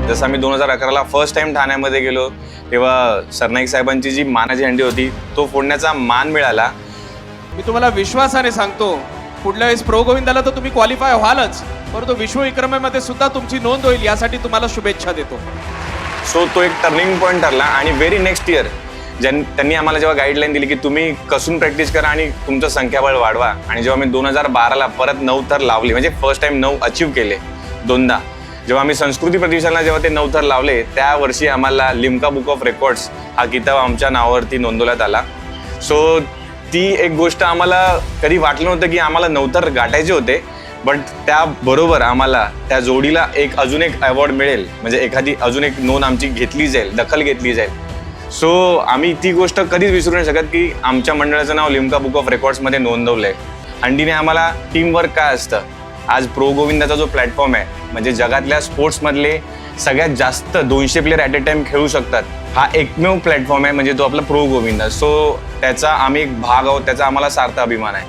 जसं आम्ही 2011ला first time ठाण्यामध्ये गेलो तेव्हा सरनाईक साहेबांची जी मानाची हंडी होती तो फोडण्याचा मान मिळाला. मी तुम्हाला विश्वासाने सांगतो, पुढल्या वेळेस प्रो गोविंदाला तर तुम्ही क्वालिफाय व्हालच, परंतु विश्वविक्रमेमध्ये सुद्धा तुमची नोंद होईल यासाठी तुम्हाला शुभेच्छा देतो. सो तो एक टर्निंग पॉईंट ठरला. आणि व्हेरी नेक्स्ट इयर त्यांनी आम्हाला जेव्हा गाईडलाईन दिली की तुम्ही कसून प्रॅक्टिस करा आणि तुमचं संख्याबळ वाढवा, आणि जेव्हा मी 2012ला परत 9 थर लावले, म्हणजे फर्स्ट टाइम 9 अचीव केले दोनदा. जेव्हा आम्ही संस्कृती प्रदर्शनाला जेव्हा ते 9 थर लावले त्या वर्षी आम्हाला लिम्का बुक ऑफ रेकॉर्ड्स हा किताब आमच्या नावावरती नोंदवण्यात आला. सो ती एक गोष्ट आम्हाला कधी वाटलं नव्हतं की आम्हाला 9 थर गाठायचे होते, बट त्याबरोबर आम्हाला त्या जोडीला अजून एक अवॉर्ड मिळेल, म्हणजे एखादी अजून एक नोंद आमची घेतली जाईल, दखल घेतली जाईल. सो आम्ही ती गोष्ट कधीच विसरू नाही शकत की आमच्या मंडळाचं नाव लिम्का बुक ऑफ रेकॉर्ड्समध्ये नोंदवलं आहे. हंडीने आम्हाला टीमवर्क काय असतं, आज प्रो गोविंदाचा जो प्लॅटफॉर्म आहे, म्हणजे जगातल्या स्पोर्ट्समधले सगळ्यात जास्त 200 प्लेयर ॲट अ टाइम खेळू शकतात, हा एकमेव प्लॅटफॉर्म आहे, म्हणजे तो आपला प्रो गोविंदा. सो त्याचा आम्ही एक भाग आहोत, त्याचा आम्हाला सार्थ अभिमान आहे.